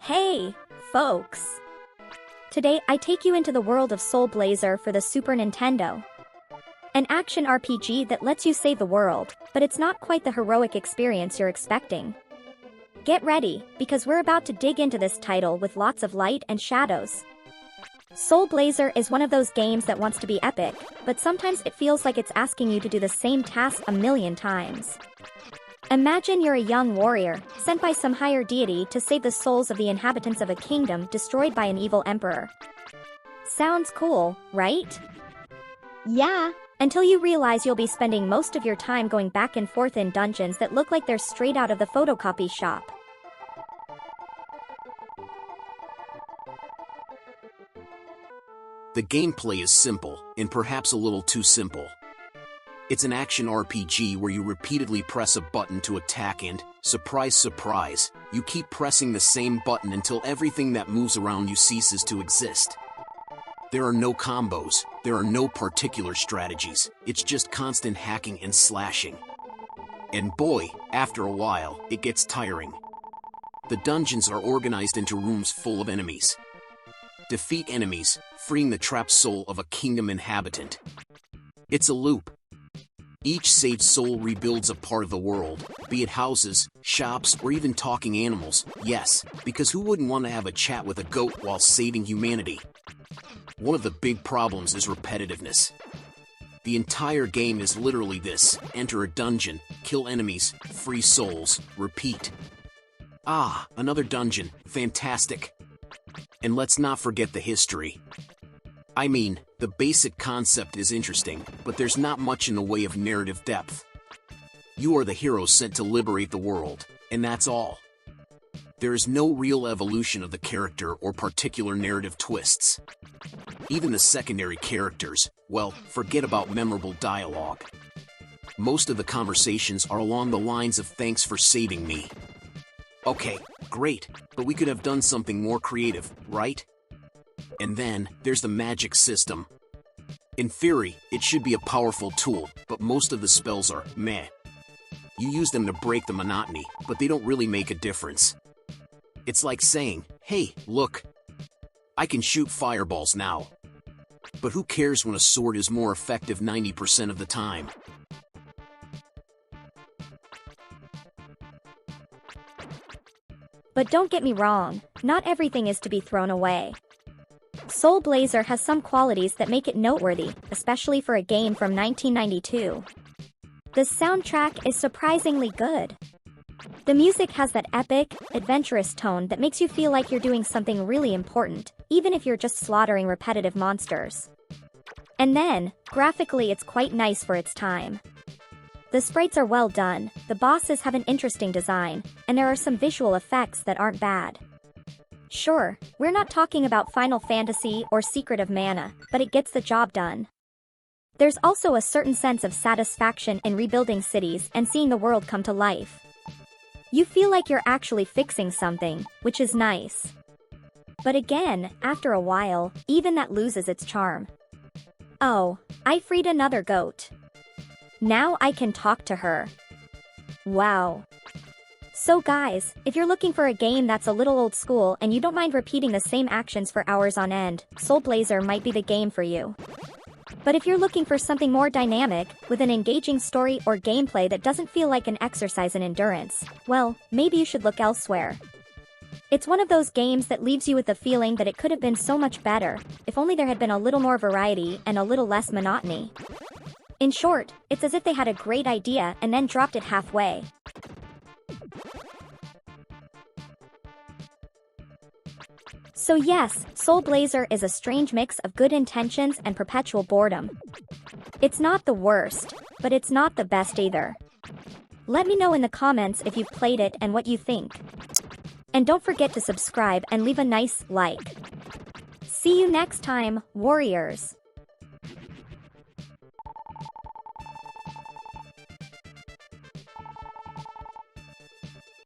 Hey, folks! Today I take you into the world of Soul Blazer for the Super Nintendo. An action RPG that lets you save the world, but it's not quite the heroic experience you're expecting. Get ready, because we're about to dig into this title with lots of light and shadows. Soul Blazer is one of those games that wants to be epic, but sometimes it feels like it's asking you to do the same task a million times. Imagine you're a young warrior, sent by some higher deity to save the souls of the inhabitants of a kingdom destroyed by an evil emperor. Sounds cool, right? Yeah, until you realize you'll be spending most of your time going back and forth in dungeons that look like they're straight out of the photocopy shop. The gameplay is simple, and perhaps a little too simple. It's an action RPG where you repeatedly press a button to attack and, surprise surprise, you keep pressing the same button until everything that moves around you ceases to exist. There are no combos, there are no particular strategies, it's just constant hacking and slashing. And boy, after a while, it gets tiring. The dungeons are organized into rooms full of enemies. Defeat enemies, freeing the trapped soul of a kingdom inhabitant. It's a loop. Each saved soul rebuilds a part of the world, be it houses, shops, or even talking animals. Yes, because who wouldn't want to have a chat with a goat while saving humanity? One of the big problems is repetitiveness. The entire game is literally this: enter a dungeon, kill enemies, free souls, repeat. Ah, another dungeon, fantastic. And let's not forget the history. I mean, the basic concept is interesting, but there's not much in the way of narrative depth. You are the hero sent to liberate the world, and that's all. There is no real evolution of the character or particular narrative twists. Even the secondary characters, well, forget about memorable dialogue. Most of the conversations are along the lines of "thanks for saving me." Okay, great, but we could have done something more creative, right? And then, there's the magic system. In theory, it should be a powerful tool, but most of the spells are meh. You use them to break the monotony, but they don't really make a difference. It's like saying, hey, look, I can shoot fireballs now. But who cares when a sword is more effective 90% of the time? But don't get me wrong, not everything is to be thrown away. Soul Blazer has some qualities that make it noteworthy, especially for a game from 1992. The soundtrack is surprisingly good. The music has that epic, adventurous tone that makes you feel like you're doing something really important, even if you're just slaughtering repetitive monsters. And then, graphically it's quite nice for its time. The sprites are well done, the bosses have an interesting design, and there are some visual effects that aren't bad. Sure, we're not talking about Final Fantasy or Secret of Mana, but it gets the job done. There's also a certain sense of satisfaction in rebuilding cities and seeing the world come to life. You feel like you're actually fixing something, which is nice. But again, after a while, even that loses its charm. Oh, I freed another goat. Now I can talk to her. Wow. So guys, if you're looking for a game that's a little old school and you don't mind repeating the same actions for hours on end, Soul Blazer might be the game for you. But if you're looking for something more dynamic, with an engaging story or gameplay that doesn't feel like an exercise in endurance, well, maybe you should look elsewhere. It's one of those games that leaves you with the feeling that it could have been so much better, if only there had been a little more variety and a little less monotony. In short, it's as if they had a great idea and then dropped it halfway. So yes, Soul Blazer is a strange mix of good intentions and perpetual boredom. It's not the worst, but it's not the best either. Let me know in the comments if you've played it and what you think. And don't forget to subscribe and leave a nice like. See you next time, warriors!